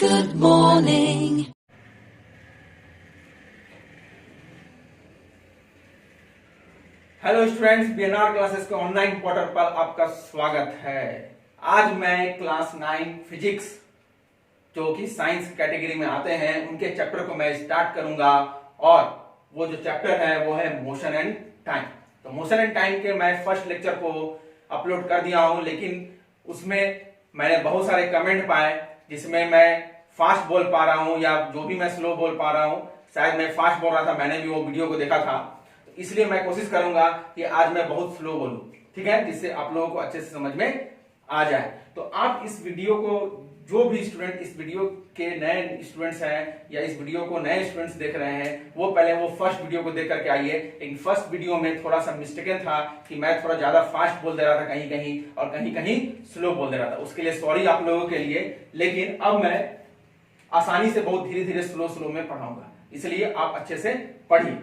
Good morning. Hello students, BNR classes के online portal पर आपका स्वागत है। आज मैं क्लास 9 फिजिक्स जो कि साइंस कैटेगरी में आते हैं उनके चैप्टर को मैं स्टार्ट करूंगा और वो जो चैप्टर है वो है मोशन एंड टाइम। तो मोशन एंड टाइम के मैं फर्स्ट लेक्चर को अपलोड कर दिया हूं, लेकिन उसमें मैंने बहुत सारे कमेंट पाए जिसमें मैं फास्ट बोल पा रहा हूं या जो भी मैं स्लो बोल पा रहा हूं। शायद मैं फास्ट बोल रहा था, मैंने भी वो वीडियो को देखा था, तो इसलिए मैं कोशिश करूंगा कि आज मैं बहुत स्लो बोलूं, ठीक है, जिससे आप लोगों को अच्छे से समझ में आ जाए। तो आप इस वीडियो को, जो भी स्टूडेंट इस वीडियो के नए स्टूडेंट्स हैं या इस वीडियो को नए स्टूडेंट्स देख रहे हैं, वो पहले वो फर्स्ट वीडियो को देख करके आइए। लेकिन फर्स्ट वीडियो में थोड़ा सा मिस्टेकन था कि मैं थोड़ा ज्यादा फास्ट बोल दे रहा था कहीं कहीं और कहीं कहीं स्लो बोल दे रहा था, उसके लिए सॉरी आप लोगों के लिए। लेकिन अब मैं आसानी से बहुत धीरे धीरे स्लो स्लो में पढ़ाऊंगा, इसलिए आप अच्छे से पढ़िए।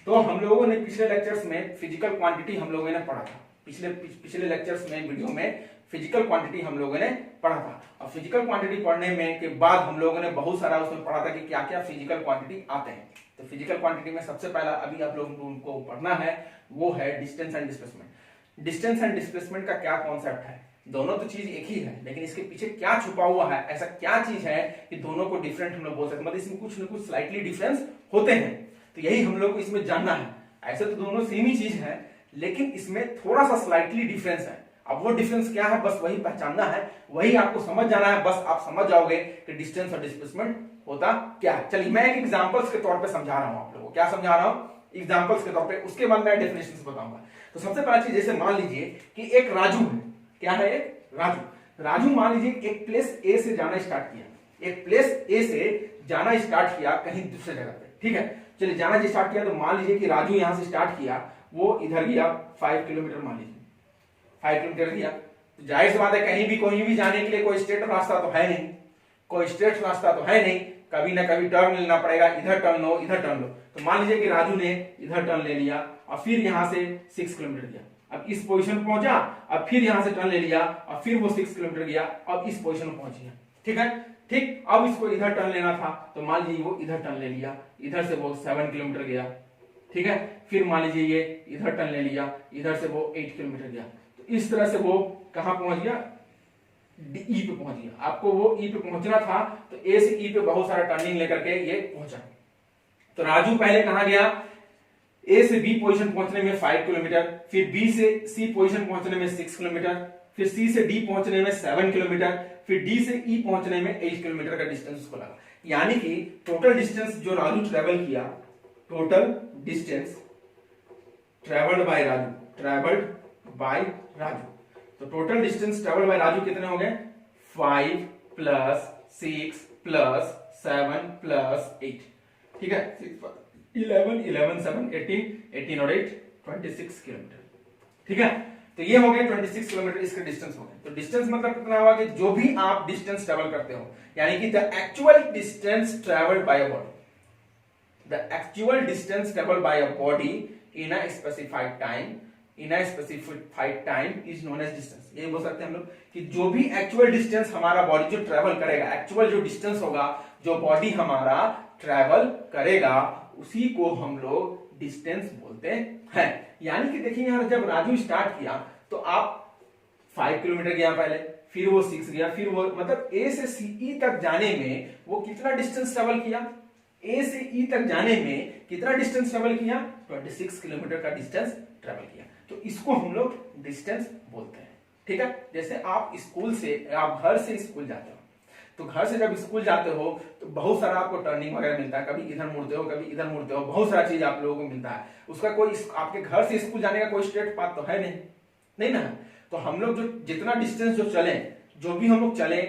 तो हम लोगों ने पिछले लेक्चर्स में फिजिकल क्वांटिटी हम लोगों ने पढ़ा था। पिछले लेक्चर्स में वीडियो में फिजिकल क्वांटिटी हम लोगों ने पढ़ा था और फिजिकल क्वांटिटी पढ़ने में के बाद हम लोगों ने बहुत सारा उसमें पढ़ा था कि क्या क्या फिजिकल क्वांटिटी आते हैं। तो फिजिकल क्वांटिटी में सबसे पहला अभी आप लोगों को पढ़ना है वो है distance and displacement. Distance and displacement का क्या कॉन्सेप्ट है? दोनों तो चीज एक ही है, लेकिन इसके पीछे क्या छुपा हुआ है, ऐसा क्या चीज है कि दोनों को डिफरेंट हम लोग बोल सकते हैं, मतलब इसमें कुछ ना कुछ स्लाइटली डिफरेंस होते हैं। तो यही हम लोग को इसमें जानना है। ऐसे तो दोनों सेम ही चीज है, लेकिन इसमें थोड़ा सा स्लाइटली डिफरेंस है। अब वो डिफरेंस क्या है, बस वही पहचानना है, वही आपको समझ जाना है। बस आप समझ जाओगे कि डिस्टेंस और डिस्प्लेसमेंट होता क्या है। चलिए मैं एक एग्जांपल्स के तौर पे समझा रहा हूं आप लोगों को। क्या समझा रहा हूं? एग्जांपल्स के तौर पे, उसके बाद मैं डेफिनेशंस बताऊंगा। तो सबसे पहला चीज, जैसे मान लीजिए कि एक राजू है। क्या है? एक राजू मान लीजिए एक प्लेस ए से जाना स्टार्ट किया, एक प्लेस ए से जाना स्टार्ट किया कहीं दूसरे जगह पे, ठीक है। चलिए जाना स्टार्ट किया, तो मान लीजिए कि राजू यहां से स्टार्ट किया, वो इधर गया 5 किलोमीटर, मान लीजिए 5 किलोमीटर गया। तो जाहिर सी बात है कहीं भी जाने के लिए कोई स्ट्रेट रास्ता तो है नहीं, कोई स्ट्रेट रास्ता तो है नहीं, कभी ना कभी टर्न लेना पड़ेगा, इधर टर्न लो इधर टर्न लो। तो मान लीजिए कि राजू ने इधर टर्न ले लिया और फिर यहां से 6 किलोमीटर गया, अब इस पोजीशन पहुंचा, अब फिर यहां से टर्न ले लिया और फिर वो 6 किलोमीटर गया, अब इस पोजीशन में पहुंच गया, ठीक है। ठीक, अब इसको इधर टर्न लेना था, तो मान लीजिए वो इधर टर्न ले लिया, इधर से वो 7 किलोमीटर गया, ठीक है। फिर मान लीजिए ये इधर टर्न ले लिया, इधर से वो 8 किलोमीटर गया। तो इस तरह से वो कहां पहुंच गया? ई पे पहुंच गया। आपको वो ई पे पहुंचना था, तो ए से ई पे बहुत सारा टर्निंग लेकर के ये पहुंचा। तो राजू पहले कहां गया? ए से बी पोजीशन पहुंचने में 5 किलोमीटर, फिर बी से सी पोजीशन पहुंचने में 6 किलोमीटर, फिर सी से डी पहुंचने में 7 किलोमीटर, फिर डी से ई पहुंचने में 8 किलोमीटर का डिस्टेंस उसको लगा। यानी कि टोटल डिस्टेंस जो राजू ट्रेवल किया, total distance travelled by Raju, तो total distance travelled by Raju कितने हो गए? 5 प्लस 6 प्लस 7 प्लस 8, ठीक है। 11 11 7 18 और 8 26 किलोमीटर, ठीक है। तो ये हो गए 26 किलोमीटर, इसके डिस्टेंस हो गए। तो डिस्टेंस मतलब कितना हुआ कि जो भी आप डिस्टेंस ट्रेवल करते हो, यानी कि the actual distance travelled by a body, the actual distance travelled by a body in a specified time is known as distance. ये बोल सकते हैं हम लोग कि जो भी एक्चुअल डिस्टेंस हमारा बॉडी जो ट्रेवल करेगा, एक्चुअल जो डिस्टेंस होगा जो बॉडी हमारा ट्रेवल करेगा, उसी को हम लोग डिस्टेंस बोलते हैं। यानी कि देखिए यहां जब राजू स्टार्ट किया तो आप 5 किलोमीटर गया पहले, फिर वो 6 गया, फिर वो मतलब ए से सी तक जाने में वो कितना डिस्टेंस ट्रेवल किया? ए से ई तक जाने में कितना डिस्टेंस ट्रेवल किया? 26 किलोमीटर का डिस्टेंस ट्रेवल किया। तो इसको हम लोग डिस्टेंस बोलते हैं, ठीक है। जैसे आप स्कूल से, आप घर से स्कूल जाते हो, तो घर से जब स्कूल जाते हो तो बहुत सारा आपको टर्निंग वगैरह मिलता है, कभी इधर मुड़ते हो कभी इधर मुड़ते हो, बहुत सारा चीज आप लोगों को मिलता है। उसका कोई आपके घर से स्कूल जाने का कोई स्ट्रेट पाथ तो है नहीं ना। तो हम लोग जो जितना डिस्टेंस जो चले, जो भी हम लोग चले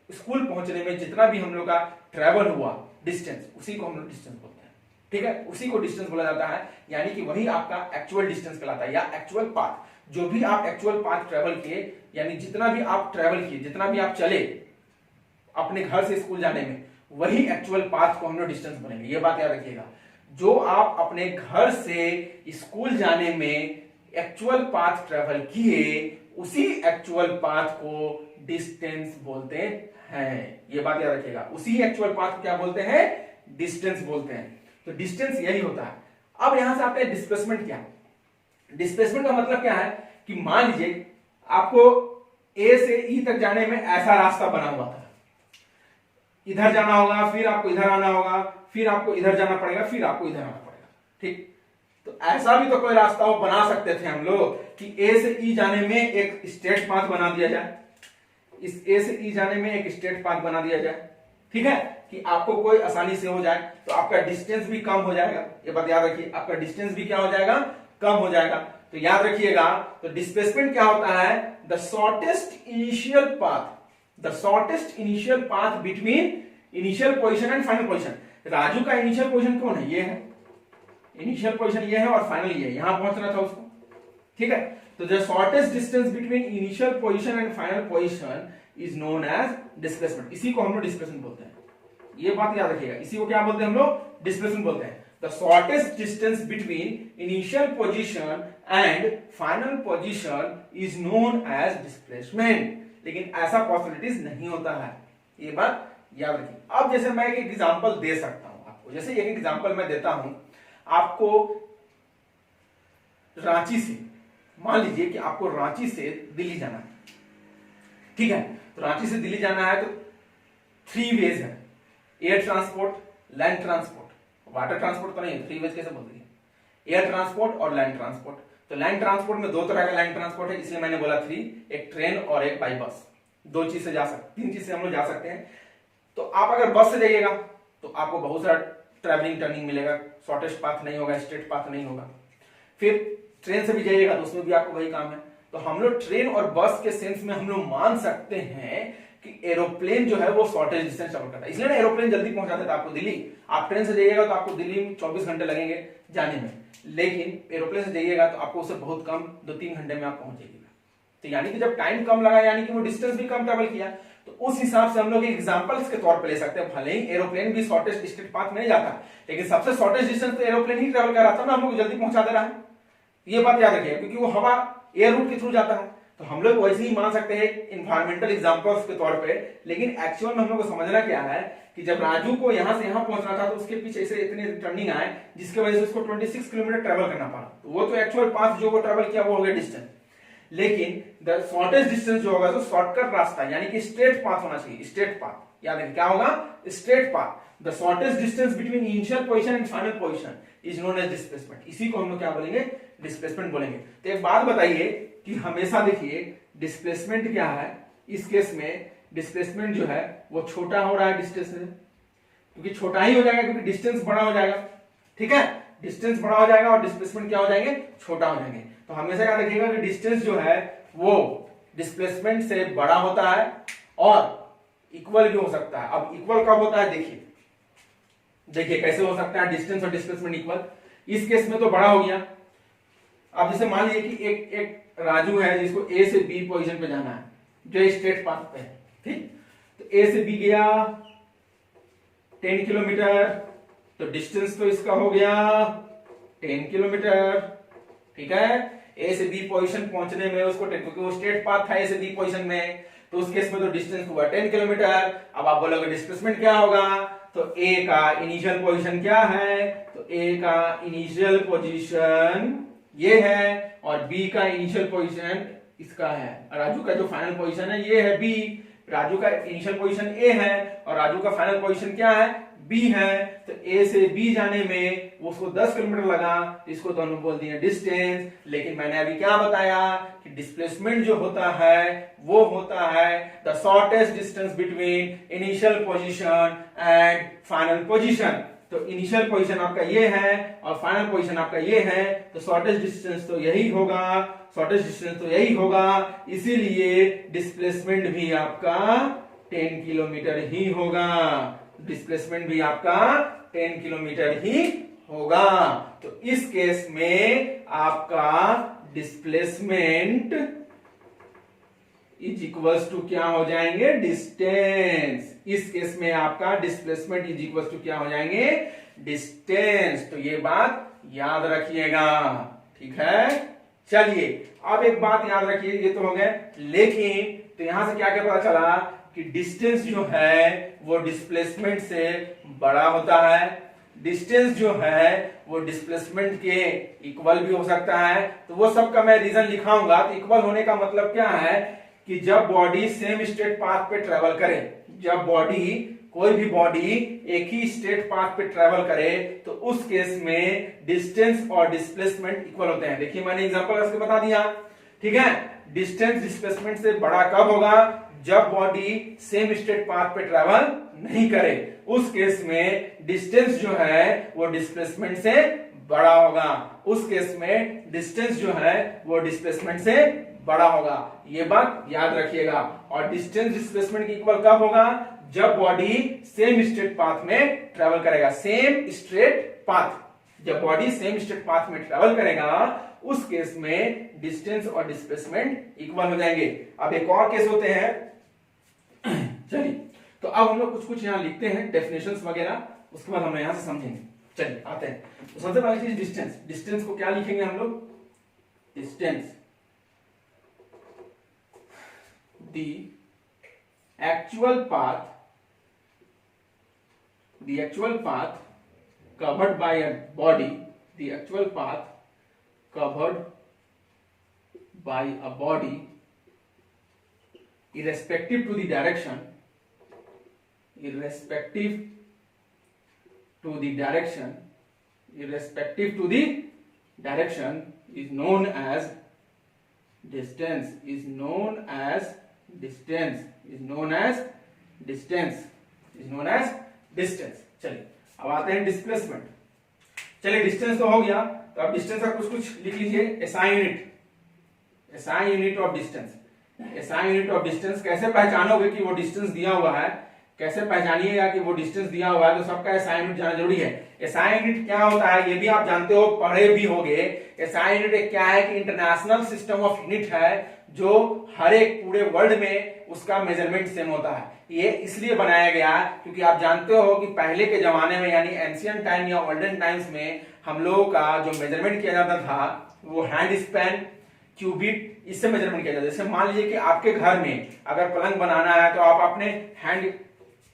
स्कूल पहुंचने में, जितना भी हम लोग का ट्रेवल हुआ डिस्टेंस, उसी को हम लोग डिस्टेंस बोलते हैं, ठीक है। उसी को डिस्टेंस बोला जाता है, यानी कि वही आपका एक्चुअल डिस्टेंस कहलाता है या एक्चुअल पाथ। जो भी आप एक्चुअल पाथ ट्रेवल किए, यानी जितना भी आप ट्रेवल किए, जितना भी आप चले अपने घर से स्कूल जाने में, वही एक्चुअल पाथ को हम लोग डिस्टेंस बोलेंगे। ये बात याद रखिएगा, जो आप अपने घर से स्कूल जाने में एक्चुअल पाथ ट्रेवल किए, उसी एक्चुअल पाथ को डिस्टेंस बोलते हैं। ये बात याद रखिएगा, उसी एक्चुअल पाथ को क्या बोलते हैं, डिस्टेंस बोलते हैं। तो डिस्टेंस यही होता है। अब यहां से आते हैं डिस्प्लेसमेंट क्या। डिस्प्लेसमेंट का मतलब क्या है कि मान लीजिए आपको ए से ई तक जाने में ऐसा रास्ता बना हुआ था, इधर जाना होगा, फिर आपको इधर आना होगा, फिर आपको इधर जाना पड़ेगा, फिर आपको इधर आना पड़ेगा। ठीक, तो ऐसा भी तो कोई रास्ता वो बना सकते थे हम लोग कि ए से ई जाने में एक स्ट्रेट पाथ बना दिया जाए, इस ए से ई जाने में एक स्ट्रेट पाथ बना दिया जाए। ठीक है, कि आपको कोई आसानी से हो जाए, तो आपका डिस्टेंस भी कम हो जाएगा। ये बात याद रखिए, आपका डिस्टेंस भी क्या हो जाएगा, कम हो जाएगा। तो याद रखिएगा, तो डिस्प्लेसमेंट क्या होता है, the shortest initial path, the shortest initial path between initial position and final position. Raju का इनिशियल पोजीशन कौन है, ये है, इनिशियल पोजीशन ये है और फाइनल ये है, यहां पहुंचना था उसको। ठीक है, तो the shortest distance between initial position and final position is known as displacement. इसी को हम लोग डिस्प्लेसमेंट बोलते हैं। ये बात याद रखिएगा, इसी को क्या बोलते हैं हम लोग, डिस्प्लेसमेंट बोलते हैं। The shortest distance between initial position and final position is known as displacement. लेकिन ऐसा पॉसिबिलिटीज नहीं होता है, ये बात याद रखिए। अब जैसे मैं एक एग्जांपल दे सकता हूं आपको, जैसे एक एग्जांपल मैं देता हूं आपको रांची से, मान लीजिए कि आपको रांची से दिल्ली जाना है। ठीक है, तो रांची से दिल्ली जाना है तो 3 वेज है, air transport, land transport, water transport तो नहीं है, 3 वेज कैसे बोल दिए, एयर ट्रांसपोर्ट और लैंड ट्रांसपोर्ट। तो लैंड ट्रांसपोर्ट में 2 तरह का लैंड ट्रांसपोर्ट है, इसलिए मैंने बोला 3, एक ट्रेन और एक बाई बस। 2 चीज से जा सकते, 3 चीज से हम लोग जा सकते हैं। तो आप अगर बस से जाइएगा तो आपको बहुत सारा ट्रैवलिंग टर्निंग मिलेगा, शॉर्टेस्ट पाथ नहीं होगा, स्ट्रेट पाथ नहीं होगा। फिर ट्रेन से भी जाइएगा तो उसमें भी आपको वही काम है। तो हम लोग ट्रेन और बस के सेंस में हम लोग मान सकते हैं कि एरोप्लेन जो है वो शॉर्टेज डिस्टेंस ट्रेवल करता है, इसलिए ना एरोप्लेन जल्दी पहुंचा देता है आपको दिल्ली। आप ट्रेन से जाइएगा तो आपको दिल्ली में 24 घंटे लगेंगे जाने में, लेकिन एरोप्लेन से जाइएगा तो आपको उससे बहुत कम 2-3 घंटे में आप पहुंच जाइएगा। तो यानी कि जब टाइम कम लगा, यानी कि वो डिस्टेंस भी कम ट्रेवल किया। तो उस हिसाब से हम लोग एग्जांपल्स के तौर पे ले सकते हैं। भले ही एरोप्लेन भी शॉर्टेस्ट स्ट्रेट पाथ में नहीं जाता, लेकिन सबसे शॉर्टेस्ट डिस्टेंस तो एरोप्लेन ही ट्रेवल कर रहा था ना, हम लोग जल्दी पहुंचा दे रहा है। ये बात याद रखिए, क्योंकि वो हवा एयर रूट के थ्रू जाता है। तो हम लोग वैसे ही मान सकते हैं इन्वायरमेंटल एग्जांपल्स के तौर पे। लेकिन एक्चुअल में हम लोग को समझना क्या है कि जब राजू को यहां से यहां पहुंचना था तो उसके पीछे से इतने टर्निंग आए जिसकी वजह से उसको 26 किलोमीटर ट्रेवल करना पड़ा। तो वो तो एक्चुअल पाथ जो वो ट्रेवल किया वो हो गया डिस्टेंस। लेकिन द शॉर्टेस्ट डिस्टेंस जो होगा तो शॉर्टकट रास्ता, यानी कि स्ट्रेट पाथ होना चाहिए, स्ट्रेट पाथ। याद रखिए क्या होगा, straight path. The shortest distance between initial position and final position is known as displacement. इसी को हम लोग क्या बोलेंगे, डिस्प्लेसमेंट बोलेंगे। तो एक बात बताइए कि हमेशा देखिए डिस्प्लेसमेंट क्या है, इस केस में डिस्प्लेसमेंट जो है वो छोटा हो रहा है डिस्टेंस से, क्योंकि छोटा ही हो जाएगा, क्योंकि डिस्टेंस बड़ा हो जाएगा। ठीक है, डिस्टेंस बड़ा हो जाएगा और डिस्प्लेसमेंट क्या हो जाएंगे, छोटा हो जाएंगे। तो हमेशा याद रखिएगा कि डिस्टेंस जो है वो डिस्प्लेसमेंट से बड़ा होता है और इक्वल भी हो सकता है। अब इक्वल कब होता है, देखिए देखिए कैसे हो सकता है डिस्टेंस और डिस्प्लेसमेंट इक्वल। इस केस में तो बड़ा हो गया। अब जैसे मान लीजिए कि एक राजू है जिसको ए से बी पोजीशन पे जाना है, जो स्ट्रेट पाथ पे है। ठीक, तो ए से बी गया 10 किलोमीटर, तो डिस्टेंस तो इसका हो गया 10 किलोमीटर। ठीक है, ए से बी पोजीशन पहुंचने में उसको, क्योंकि वो स्ट्रेट पाथ था ए से बी पोजीशन में, तो उस केस में तो डिस्टेंस हुआ 10 किलोमीटर। अब आप बोलोगे डिस्प्लेसमेंट क्या होगा, तो ए का इनिशियल पोजीशन क्या है, तो ए का इनिशियल पोजीशन ये है और बी का इनिशियल पोजीशन इसका है। राजू का जो फाइनल पोजीशन है ये है बी, राजू का इनिशियल पोजीशन ए है और राजू का फाइनल पोजीशन क्या है, बी है। तो ए से बी जाने में उसको 10 किलोमीटर लगा, इसको तो हम बोल दिए डिस्टेंस। लेकिन मैंने अभी क्या बताया कि डिस्प्लेसमेंट जो होता है वो होता है the shortest distance between initial position and final position. तो इनिशियल पोजीशन आपका ये है और फाइनल पोजीशन आपका ये है, तो शॉर्टेस्ट डिस्टेंस तो यही होगा, शॉर्टेस्ट डिस्टेंस तो यही होगा। इसीलिए डिस्प्लेसमेंट भी आपका 10 किलोमीटर ही होगा, डिस्प्लेसमेंट भी आपका 10 किलोमीटर ही होगा। तो इस केस में आपका डिस्प्लेसमेंट इज इक्वल्स टू क्या हो जाएंगे, डिस्टेंस। इस केस में आपका डिस्प्लेसमेंट इज इक्वल्स टू क्या हो जाएंगे, डिस्टेंस। तो ये बात याद रखिएगा, ठीक है। चलिए अब एक बात याद रखिए, ये तो हो गए, लेकिन तो यहां से क्या क्या पता चला कि डिस्टेंस जो है वो डिस्प्लेसमेंट से बड़ा होता है, डिस्टेंस जो है वो डिस्प्लेसमेंट के इक्वल भी हो सकता है। तो वो सब का मैं रीजन लिखाऊंगा। तो इक्वल होने का मतलब क्या है कि जब बॉडी सेम स्ट्रेट पाथ पे ट्रेवल करे, जब बॉडी कोई भी बॉडी एक ही स्ट्रेट पाथ पे ट्रेवल करे तो उस केस में डिस्टेंस और डिस्प्लेसमेंट इक्वल होते हैं। देखिए मैंने एग्जांपल इसके बता दिया, ठीक है। डिस्टेंस डिस्प्लेसमेंट से बड़ा कब होगा, जब बॉडी सेम स्ट्रेट पाथ पे ट्रेवल नहीं करे, उस केस में डिस्टेंस जो है वो डिस्प्लेसमेंट से बड़ा होगा, उस केस में डिस्टेंस जो है वो डिस्प्लेसमेंट से बड़ा होगा। ये बात याद रखिएगा। और डिस्टेंस डिस्प्लेसमेंट की इक्वल कब होगा, जब बॉडी सेम स्ट्रेट पाथ में ट्रेवल करेगा, सेम स्ट्रेट पाथ, जब बॉडी सेम स्ट्रेट पाथ में ट्रेवल करेगा उस केस में डिस्टेंस और डिस्प्लेसमेंट इक्वल हो जाएंगे। अब एक और केस होते हैं, चलिए तो अब हम लोग कुछ कुछ यहां लिखते हैं डेफिनेशंस वगैरह, उसके बाद हम लोग यहां से समझेंगे। चलिए आते हैं। तो सबसे पहले चीज डिस्टेंस, डिस्टेंस को क्या लिखेंगे हम लोग, distance the actual path covered by a body, the actual path covered by a body irrespective to the direction is known as distance। चलिए अब आते हैं डिस्प्लेसमेंट। चलिए डिस्टेंस तो हो गया, तो अब डिस्टेंस का कुछ कुछ लिख लीजिए। SI unit of distance. SI unit of distance कैसे पहचानोगे कि वो डिस्टेंस दिया हुआ है, कैसे पहचानिएगा कि वो डिस्टेंस दिया हुआ है, तो सबका एसआई यूनिट जाना जरूरी है। एसआई यूनिट क्या होता है ये भी आप जानते हो, पढ़े भी होगे। एसआई यूनिट क्या है कि इंटरनेशनल सिस्टम ऑफ यूनिट है जो हर एक पूरे वर्ल्ड में उसका मेजरमेंट सेम होता है। ये इसलिए बनाया गया क्योंकि आप जानते हो कि पहले के जमाने में यानी एंशियंट टाइम या ओल्डन टाइम्स में हम लोगों का जो मेजरमेंट किया जाता था वो हैंड स्पैन, क्यूबिट, इससे मेजरमेंट किया जाता है। जैसे मान लीजिए कि आपके घर में अगर पलंग बनाना है तो आप अपने हैंड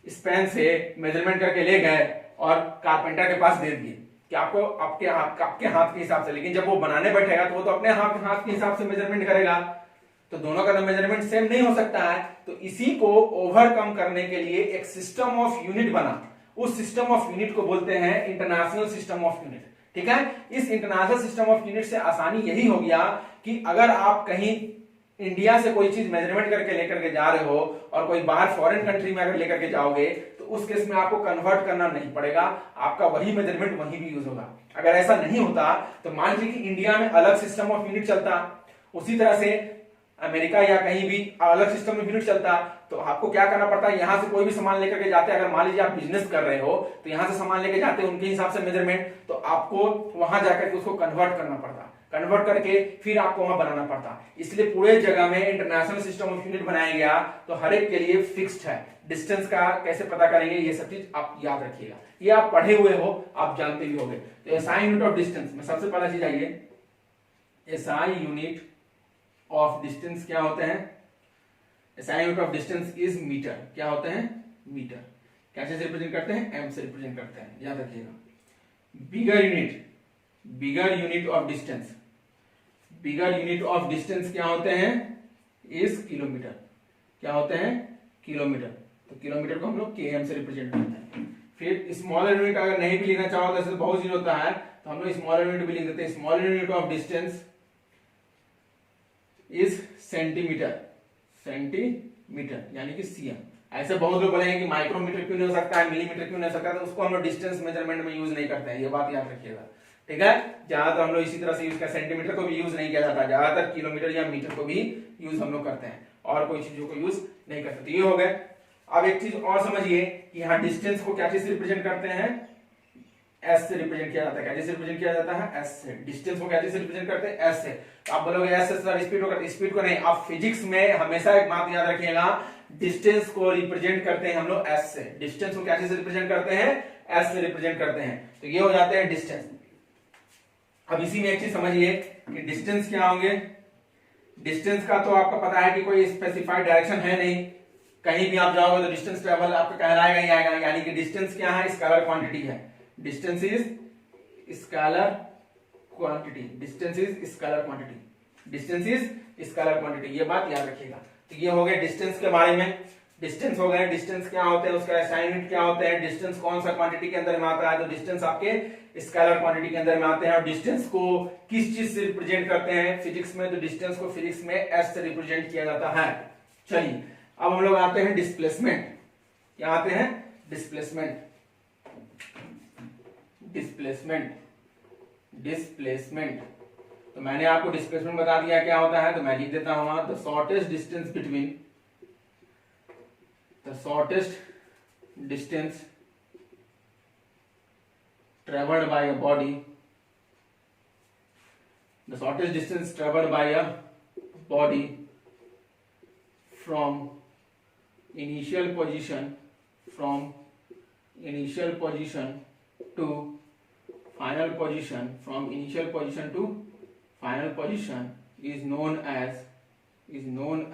स्पैन से मेजरमेंट करके ले गए और कारपेंटर के पास दे दिए कि आपको आपके हाथ के हिसाब से, लेकिन जब वो बनाने बैठेगा तो वो तो अपने हाथ के हिसाब से मेजरमेंट करेगा, तो दोनों का मेजरमेंट सेम नहीं हो सकता है। तो इसी को ओवरकम करने के लिए एक सिस्टम ऑफ यूनिट बना, उस सिस्टम ऑफ यूनिट को बोलते हैं इंटरनेशनल सिस्टम ऑफ यूनिट। ठीक है, इस इंटरनेशनल सिस्टम ऑफ यूनिट से आसानी यही हो गया कि अगर आप कहीं इंडिया से कोई चीज मेजरमेंट करके लेकर के जा रहे हो और कोई बाहर फॉरेन कंट्री में अगर लेकर के जाओगे तो उस केस में आपको कन्वर्ट करना नहीं पड़ेगा, आपका वही मेजरमेंट वहीं भी यूज होगा। अगर ऐसा नहीं होता तो मान लीजिए कि इंडिया में अलग सिस्टम ऑफ यूनिट चलता, उसी तरह से अमेरिका या कहीं भी अलग सिस्टम में यूनिट चलता, तो आपको क्या करना पड़ता है, यहां से कोई भी सामान लेकर के जाते, अगर मान लीजिए आप बिजनेस कर रहे हो तो यहां से सामान लेकर जाते उनके हिसाब से मेजरमेंट, तो आपको वहां जाकर के उसको कन्वर्ट करना पड़ता, कन्वर्ट करके फिर आपको वहां बनाना पड़ता। इसलिए पूरे जगह में इंटरनेशनल सिस्टम ऑफ यूनिट बनाया गया, तो हर एक के लिए फिक्स्ड है। डिस्टेंस का कैसे पता करेंगे ये सब चीज आप याद रखिएगा, ये आप पढ़े हुए हो, आप जानते भी होंगे। तो एसआई यूनिट ऑफ डिस्टेंस में सबसे पहला चीज आइए, एसआई यूनिट ऑफ डिस्टेंस क्या होते हैं, SI unit of distance is metre. क्या होते हैं, मीटर। कैसे से रिप्रेजेंट करते हैं, एम से रिप्रेजेंट करते हैं, याद रखिएगा। Bigger unit of distance, bigger unit of distance क्या होते हैं, इज किलोमीटर। क्या होते हैं, किलोमीटर। तो किलोमीटर को हम लोग केएम से रिप्रेजेंट करते हैं। फिर स्मॉलर यूनिट अगर नहीं भी लिखना चाहो तो बहुत चीज होता है, तो हम लोग स्मॉलर यूनिट भी लिख देते हैं। Smaller unit of distance is centimetre, centimetre यानी कि सीएम। ऐसे बहुत लोग बोलेंगे कि माइक्रोमीटर क्यों नहीं हो सकता है, मिलीमीटर क्यों नहीं हो सकता, तो उसको हम लोग डिस्टेंस मेजरमेंट में यूज नहीं करते हैं, ये बात याद रखिएगा। ठीक है, ज्यादातर हम लोग इसी तरह से यूज करते हैं, सेंटीमीटर को भी यूज नहीं किया जाता, ज्यादातर किलोमीटर या मीटर को भी यूज हम लोग करते हैं और कोई चीजों को यूज नहीं करते। तो ये हो गए। अब एक चीज और समझिए कि यहाँ डिस्टेंस को क्या चीज से रिप्रेजेंट करते हैं, एस से रिप्रेजेंट किया जाता है। क्या चीज से रिप्रेजेंट किया जाता है, एस से। डिस्टेंस को क्या चीज से रिप्रेजेंट करते हैं, एस से। तो आप बोलोगे एस से सर स्पीड को करते, स्पीड को नहीं। आप फिजिक्स में हमेशा एक बात याद रखिएगा, डिस्टेंस को रिप्रेजेंट करते हैं हम लोग एस से। डिस्टेंस को क्या चीज से रिप्रेजेंट करते हैं, एस से रिप्रेजेंट करते हैं। तो ये हो जाते हैं डिस्टेंस। अब इसी में एक चीज समझिए कि डिस्टेंस क्या होंगे। डिस्टेंस का तो आपको पता है कि कोई स्पेसिफाइड डायरेक्शन है नहीं, कहीं भी आप जाओगे तो डिस्टेंस ट्रेवल आपका कहलाएगा ही आएगा, यानी कि डिस्टेंस क्या है, स्केलर क्वांटिटी है। Distance is scalar quantity, distance is scalar quantity, distance is scalar quantity, ये बात याद रखिएगा। तो ये हो गया डिस्टेंस के बारे में। डिस्टेंस हो गए, डिस्टेंस क्या होते हैं, उसका SI यूनिट क्या होते हैं, डिस्टेंस कौन सा क्वांटिटी के अंदर में आता है, तो डिस्टेंस आपके स्केलर क्वांटिटी के अंदर में आते हैं। और डिस्टेंस को किस चीज से रिप्रेजेंट करते हैं फिजिक्स में, तो डिस्टेंस को फिजिक्स में S से रिप्रेजेंट किया जाता है। चलिए अब हम लोग आते हैं डिस्प्लेसमेंट। क्या आते हैं, डिस्प्लेसमेंट, डिस्प्लेसमेंट, डिस्प्लेसमेंट। तो मैंने आपको डिस्प्लेसमेंट बता दिया क्या होता है, तो मैं लिख देता हूं the shortest distance between, the shortest distance traveled by a body, the shortest distance traveled by a body from initial position to final position, from initial position to final position is known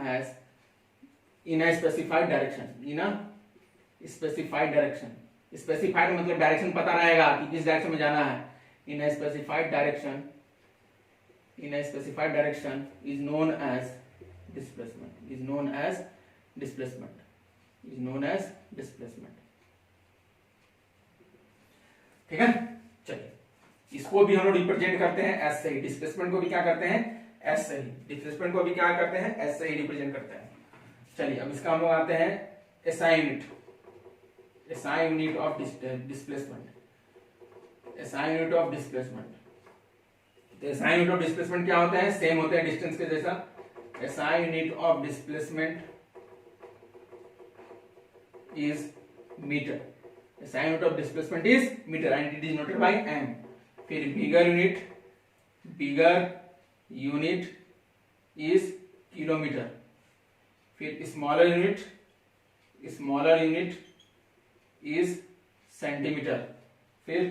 as in a specified direction, in a specified direction। Specified मतलब direction पता रहेगा कि किस direction में जाना है। In a specified direction, in a specified direction is known as displacement, is known as displacement, is known as displacement. ठीक है, चलिए इसको भी हम लोग रिप्रेजेंट करते हैं एस से ही। डिस्प्लेसमेंट को भी क्या करते हैं, एस से ही। डिस्प्लेसमेंट को भी क्या करते हैं, एस से ही रिप्रेजेंट करते हैं। चलिए अब इसका हम लोग आते हैं SI unit, SI unit of displacement, SI unit of displacement। तो SI unit of displacement क्या होता है, सेम होते हैं डिस्टेंस के जैसा। SI unit of displacement is meter, SI unit of displacement is meter and it is noted by m। फिर bigger unit is kilometer, फिर smaller unit इज सेंटीमीटर। फिर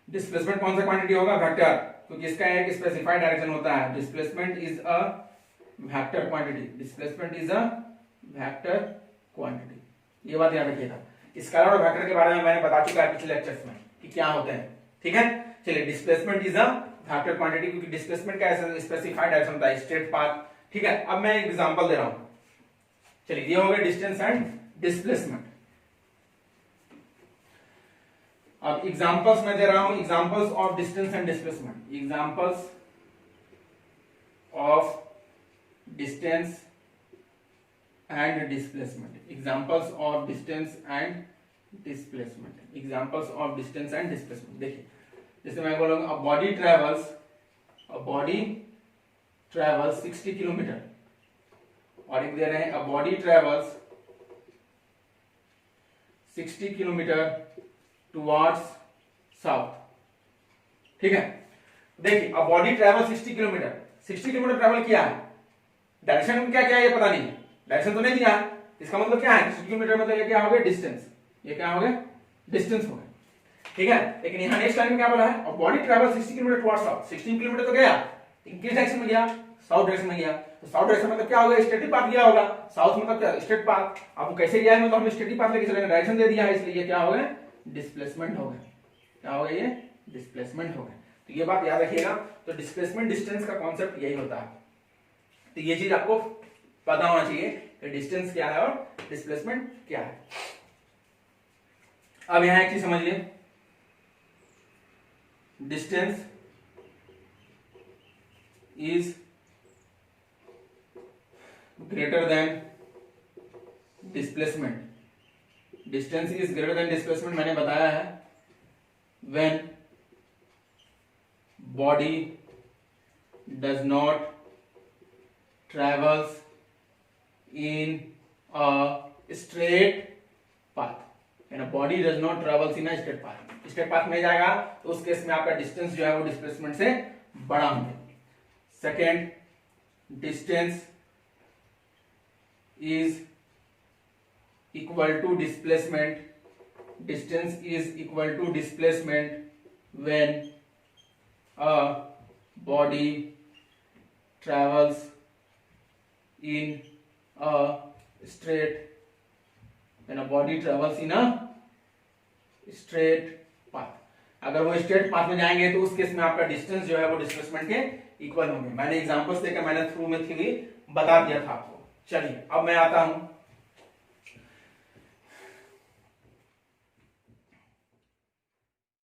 डिस्प्लेसमेंट कौन सा क्वांटिटी होगा, वेक्टर, क्योंकि इसका एक स्पेसिफाइड डायरेक्शन होता है। Displacement is a vector quantity, displacement is a vector quantity, ये बात याद रखिएगा। स्केलर और वेक्टर के बारे में मैंने बता चुका है पिछले लेक्चर्स में कि क्या होते हैं। ठीक है, चलिए displacement is a vector quantity, क्योंकि डिस्प्लेसमेंट का स्पेसिफाइड डायरेक्शन होता है, स्ट्रेट पाथ। ठीक है, अब मैं एक एग्जांपल दे रहा हूं। चलिए ये हो गया डिस्टेंस एंड डिस्प्लेसमेंट। अब एग्जांपल्स मैं दे रहा हूं, examples of distance and displacement, examples of distance and displacement, examples of distance and displacement, examples of distance and displacement. देखिए जैसे मैं बोलूंगा अ बॉडी ट्रेवल्स 60 किलोमीटर, और एक दे रहे हैं अ body travels 60 kilometre towards south. ठीक है, देखिए अब बॉडी ट्रेवल 60 किलोमीटर ट्रेवल किया है, डायरेक्शन क्या क्या है ये पता नहीं, डायरेक्शन तो नहीं दिया है, इसका मतलब क्या है 60 किलोमीटर मतलब ये क्या हो गया, डिस्टेंस, ये क्या हो गया, डिस्टेंस हो गया। ठीक है, लेकिन यहाँ नेक्स्ट लाइन में क्या बोला है, और body travel 60 kilometre towards south, 16 kilometre तो गया, किस डायरेक्शन में गया, साउथ डायरेक्शन में गया। तो साउथ डायरेक्शन मतलब क्या होगा, स्ट्रेट पाथ गया होगा, साउथ मतलब क्या, स्ट्रेट पाथ। अब कैसे गया है, मतलब हमने स्ट्रेट पाथ लेके चले, डायरेक्शन दे दिया है, इसलिए ये क्या हो गया, डिस्प्लेसमेंट हो गया। क्या हो गया, ये डिस्प्लेसमेंट हो गया। तो ये बात याद रखिएगा। तो डिस्प्लेसमेंट डिस्टेंस का कॉन्सेप्ट यही होता है। तो ये चीज आपको पता होना चाहिए कि डिस्टेंस क्या है और डिस्प्लेसमेंट क्या है। अब यहां एक चीज समझिए, distance is greater than displacement, distance is greater than displacement मैंने बताया है when body does not travels in a straight path, when a body does not travels in a straight path, straight path में जाएगा तो उस case में आपका distance जो है वो डिस्प्लेसमेंट से बड़ा होंगे। Second, distance is equal to displacement, distance is equal to displacement when a body travels in a straight, when a body travels in a straight path, अगर वो स्ट्रेट पाथ में जाएंगे तो उस केस में आपका डिस्टेंस जो है वो डिस्प्लेसमेंट के इक्वल होंगे। मैंने एग्जांपल्स देकर मैंने थ्रू में थ्योरी बता दिया था आपको। चलिए अब मैं आता हूं